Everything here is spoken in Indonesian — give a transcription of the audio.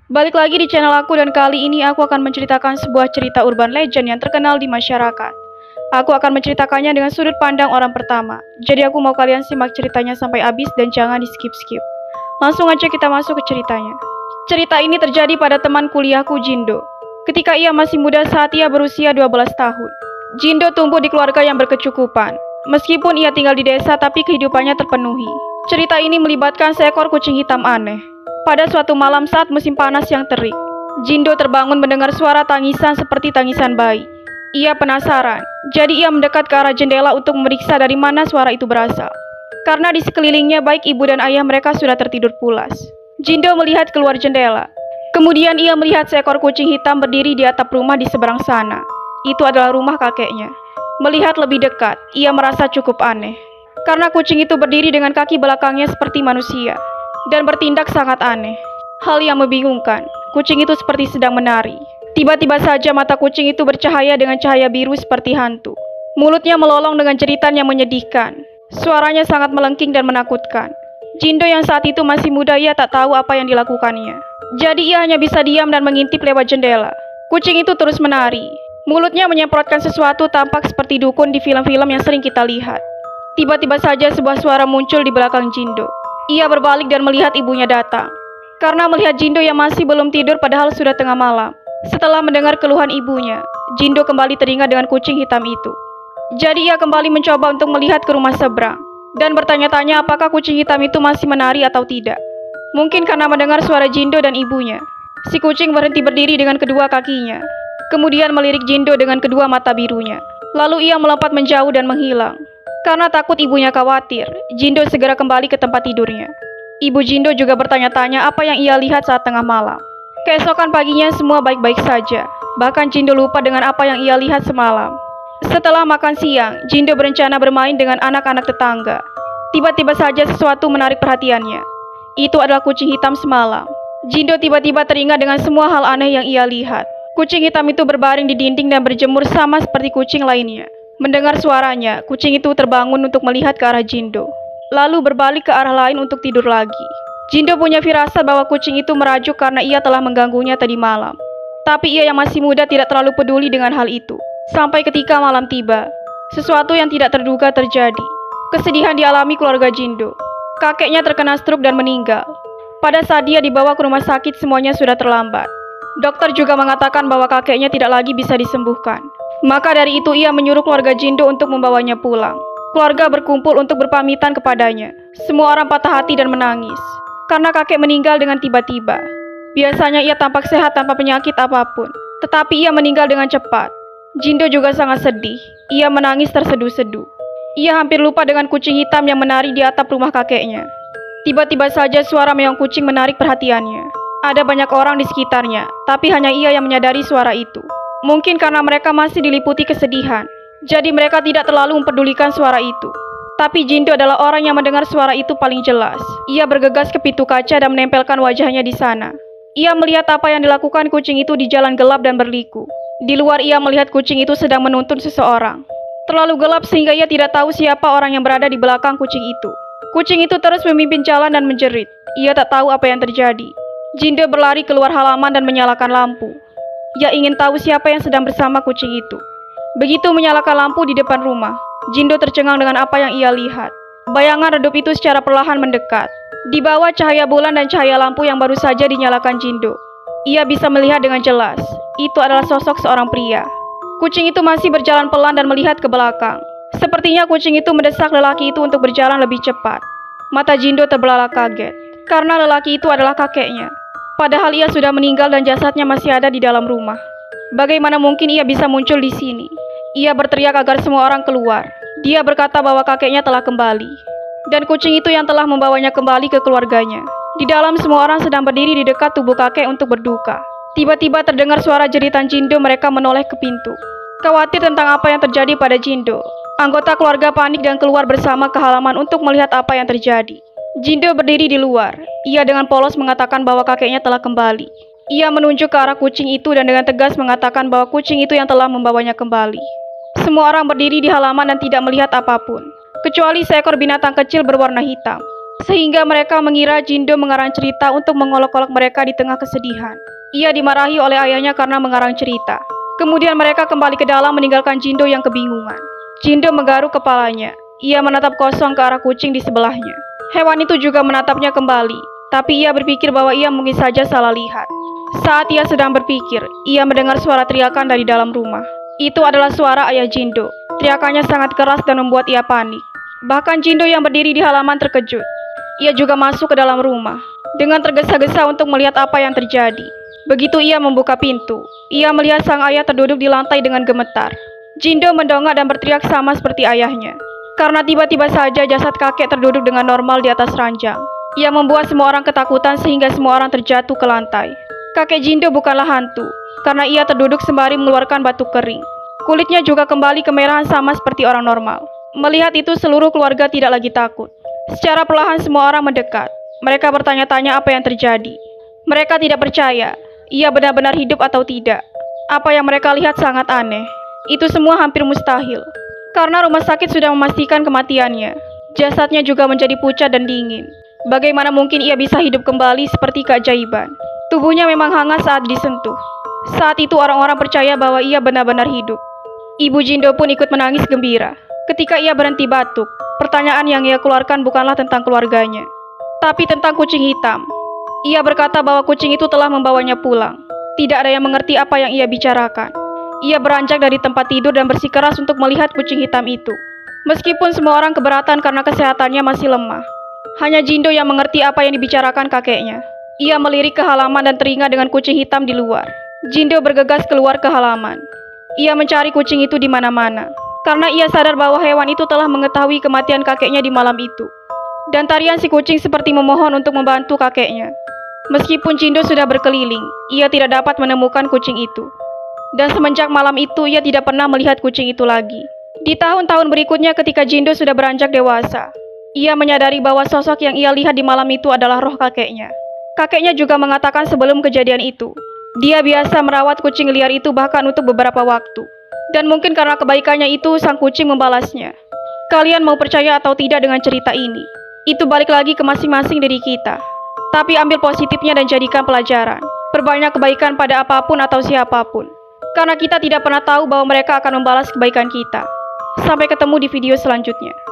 Balik lagi di channel aku dan kali ini aku akan menceritakan sebuah cerita urban legend yang terkenal di masyarakat. Aku akan menceritakannya dengan sudut pandang orang pertama. Jadi aku mau kalian simak ceritanya sampai habis dan jangan di skip-skip. Langsung aja kita masuk ke ceritanya. Cerita ini terjadi pada teman kuliahku Jindo. Ketika ia masih muda saat ia berusia 12 tahun. Jindo tumbuh di keluarga yang berkecukupan. Meskipun ia tinggal di desa tapi kehidupannya terpenuhi. Cerita ini melibatkan seekor kucing hitam aneh. Pada suatu malam saat musim panas yang terik, Jindo terbangun mendengar suara tangisan seperti tangisan bayi. Ia penasaran, jadi ia mendekat ke arah jendela untuk memeriksa dari mana suara itu berasal. Karena di sekelilingnya baik ibu dan ayah mereka sudah tertidur pulas. Jindo melihat keluar jendela. Kemudian ia melihat seekor kucing hitam berdiri di atap rumah di seberang sana. Itu adalah rumah kakeknya. Melihat lebih dekat, ia merasa cukup aneh. Karena kucing itu berdiri dengan kaki belakangnya seperti manusia. Dan bertindak sangat aneh. Hal yang membingungkan, kucing itu seperti sedang menari. Tiba-tiba saja mata kucing itu bercahaya dengan cahaya biru seperti hantu. Mulutnya melolong dengan jeritan yang menyedihkan. Suaranya sangat melengking dan menakutkan. Jindo yang saat itu masih muda, ia tak tahu apa yang dilakukannya. Jadi ia hanya bisa diam dan mengintip lewat jendela. Kucing itu terus menari. Mulutnya menyemprotkan sesuatu tampak seperti dukun di film-film yang sering kita lihat. Tiba-tiba saja sebuah suara muncul di belakang Jindo. Ia berbalik dan melihat ibunya datang. Karena melihat Jindo yang masih belum tidur padahal sudah tengah malam. Setelah mendengar keluhan ibunya, Jindo kembali teringat dengan kucing hitam itu. Jadi ia kembali mencoba untuk melihat ke rumah seberang. Dan bertanya-tanya apakah kucing hitam itu masih menari atau tidak. Mungkin karena mendengar suara Jindo dan ibunya. Si kucing berhenti berdiri dengan kedua kakinya. Kemudian melirik Jindo dengan kedua mata birunya. Lalu ia melompat menjauh dan menghilang. Karena takut ibunya khawatir, Jindo segera kembali ke tempat tidurnya. Ibu Jindo juga bertanya-tanya apa yang ia lihat saat tengah malam. Keesokan paginya semua baik-baik saja. Bahkan Jindo lupa dengan apa yang ia lihat semalam. Setelah makan siang, Jindo berencana bermain dengan anak-anak tetangga. Tiba-tiba saja sesuatu menarik perhatiannya. Itu adalah kucing hitam semalam. Jindo tiba-tiba teringat dengan semua hal aneh yang ia lihat. Kucing hitam itu berbaring di dinding dan berjemur sama seperti kucing lainnya. Mendengar suaranya, kucing itu terbangun untuk melihat ke arah Jindo. Lalu berbalik ke arah lain untuk tidur lagi. Jindo punya firasat bahwa kucing itu merajuk karena ia telah mengganggunya tadi malam. Tapi ia yang masih muda tidak terlalu peduli dengan hal itu. Sampai ketika malam tiba, sesuatu yang tidak terduga terjadi. Kesedihan dialami keluarga Jindo. Kakeknya terkena stroke dan meninggal. Pada saat dia dibawa ke rumah sakit semuanya sudah terlambat. Dokter juga mengatakan bahwa kakeknya tidak lagi bisa disembuhkan. Maka dari itu ia menyuruh keluarga Jindo untuk membawanya pulang. Keluarga berkumpul untuk berpamitan kepadanya. Semua orang patah hati dan menangis. Karena kakek meninggal dengan tiba-tiba. Biasanya ia tampak sehat tanpa penyakit apapun. Tetapi ia meninggal dengan cepat. Jindo juga sangat sedih. Ia menangis terseduh-seduh. Ia hampir lupa dengan kucing hitam yang menari di atap rumah kakeknya. Tiba-tiba saja suara meong kucing menarik perhatiannya. Ada banyak orang di sekitarnya, tapi hanya ia yang menyadari suara itu. Mungkin karena mereka masih diliputi kesedihan, jadi mereka tidak terlalu mempedulikan suara itu. Tapi Jindo adalah orang yang mendengar suara itu paling jelas. Ia bergegas ke pintu kaca dan menempelkan wajahnya di sana. Ia melihat apa yang dilakukan kucing itu di jalan gelap dan berliku. Di luar ia melihat kucing itu sedang menuntun seseorang. Terlalu gelap sehingga ia tidak tahu siapa orang yang berada di belakang kucing itu. Kucing itu terus memimpin jalan dan menjerit. Ia tak tahu apa yang terjadi. Jindo berlari keluar halaman dan menyalakan lampu. Ia ingin tahu siapa yang sedang bersama kucing itu. Begitu menyalakan lampu di depan rumah, Jindo tercengang dengan apa yang ia lihat. Bayangan redup itu secara perlahan mendekat. Di bawah cahaya bulan dan cahaya lampu yang baru saja dinyalakan Jindo, ia bisa melihat dengan jelas. Itu adalah sosok seorang pria. Kucing itu masih berjalan pelan dan melihat ke belakang. Sepertinya kucing itu mendesak lelaki itu untuk berjalan lebih cepat. Mata Jindo terbelalak kaget, karena lelaki itu adalah kakeknya. Padahal ia sudah meninggal dan jasadnya masih ada di dalam rumah. Bagaimana mungkin ia bisa muncul di sini? Ia berteriak agar semua orang keluar. Dia berkata bahwa kakeknya telah kembali. Dan kucing itu yang telah membawanya kembali ke keluarganya. Di dalam semua orang sedang berdiri di dekat tubuh kakek untuk berduka. Tiba-tiba terdengar suara jeritan Jindo, mereka menoleh ke pintu. Khawatir tentang apa yang terjadi pada Jindo, anggota keluarga panik dan keluar bersama ke halaman untuk melihat apa yang terjadi. Jindo berdiri di luar. Ia dengan polos mengatakan bahwa kakeknya telah kembali. Ia menunjuk ke arah kucing itu dan dengan tegas mengatakan bahwa kucing itu yang telah membawanya kembali. Semua orang berdiri di halaman dan tidak melihat apapun, kecuali seekor binatang kecil berwarna hitam. sehingga mereka mengira Jindo mengarang cerita untuk mengolok-olok mereka di tengah kesedihan. Ia dimarahi oleh ayahnya karena mengarang cerita. Kemudian mereka kembali ke dalam meninggalkan Jindo yang kebingungan. Jindo menggaruk kepalanya. Ia menatap kosong ke arah kucing di sebelahnya. Hewan itu juga menatapnya kembali, tapi ia berpikir bahwa ia mungkin saja salah lihat. Saat ia sedang berpikir, ia mendengar suara teriakan dari dalam rumah. Itu adalah suara ayah Jindo. Teriakannya sangat keras dan membuat ia panik. Bahkan Jindo yang berdiri di halaman terkejut. Ia juga masuk ke dalam rumah dengan tergesa-gesa untuk melihat apa yang terjadi. Begitu ia membuka pintu, ia melihat sang ayah terduduk di lantai dengan gemetar. Jindo mendongak dan berteriak sama seperti ayahnya. Karena tiba-tiba saja jasad kakek terduduk dengan normal di atas ranjang. Ia membuat semua orang ketakutan sehingga semua orang terjatuh ke lantai. Kakek Jindo bukanlah hantu, karena ia terduduk sembari mengeluarkan batu kering. Kulitnya juga kembali kemerahan sama seperti orang normal. Melihat itu seluruh keluarga tidak lagi takut. Secara perlahan semua orang mendekat. Mereka bertanya-tanya apa yang terjadi. Mereka tidak percaya, ia benar-benar hidup atau tidak. Apa yang mereka lihat sangat aneh. Itu semua hampir mustahil, karena rumah sakit sudah memastikan kematiannya. Jasadnya juga menjadi pucat dan dingin. Bagaimana mungkin ia bisa hidup kembali seperti keajaiban? Tubuhnya memang hangat saat disentuh. Saat itu orang-orang percaya bahwa ia benar-benar hidup. Ibu Jindo pun ikut menangis gembira. Ketika ia berhenti batuk, pertanyaan yang ia keluarkan bukanlah tentang keluarganya, tapi tentang kucing hitam. Ia berkata bahwa kucing itu telah membawanya pulang. Tidak ada yang mengerti apa yang ia bicarakan. Ia beranjak dari tempat tidur dan bersikeras untuk melihat kucing hitam itu. Meskipun semua orang keberatan karena kesehatannya masih lemah, hanya Jindo yang mengerti apa yang dibicarakan kakeknya. Ia melirik ke halaman dan teringat dengan kucing hitam di luar. Jindo bergegas keluar ke halaman. Ia mencari kucing itu di mana-mana, karena ia sadar bahwa hewan itu telah mengetahui kematian kakeknya di malam itu. Dan tarian si kucing seperti memohon untuk membantu kakeknya. Meskipun Jindo sudah berkeliling, ia tidak dapat menemukan kucing itu. Dan semenjak malam itu, ia tidak pernah melihat kucing itu lagi. Di tahun-tahun berikutnya ketika Jindo sudah beranjak dewasa, ia menyadari bahwa sosok yang ia lihat di malam itu adalah roh kakeknya. Kakeknya juga mengatakan sebelum kejadian itu, dia biasa merawat kucing liar itu bahkan untuk beberapa waktu. Dan mungkin karena kebaikannya itu, sang kucing membalasnya. Kalian mau percaya atau tidak dengan cerita ini? Itu balik lagi ke masing-masing diri kita. Tapi ambil positifnya dan jadikan pelajaran. Perbanyak kebaikan pada apapun atau siapapun. Karena kita tidak pernah tahu bahwa mereka akan membalas kebaikan kita. Sampai ketemu di video selanjutnya.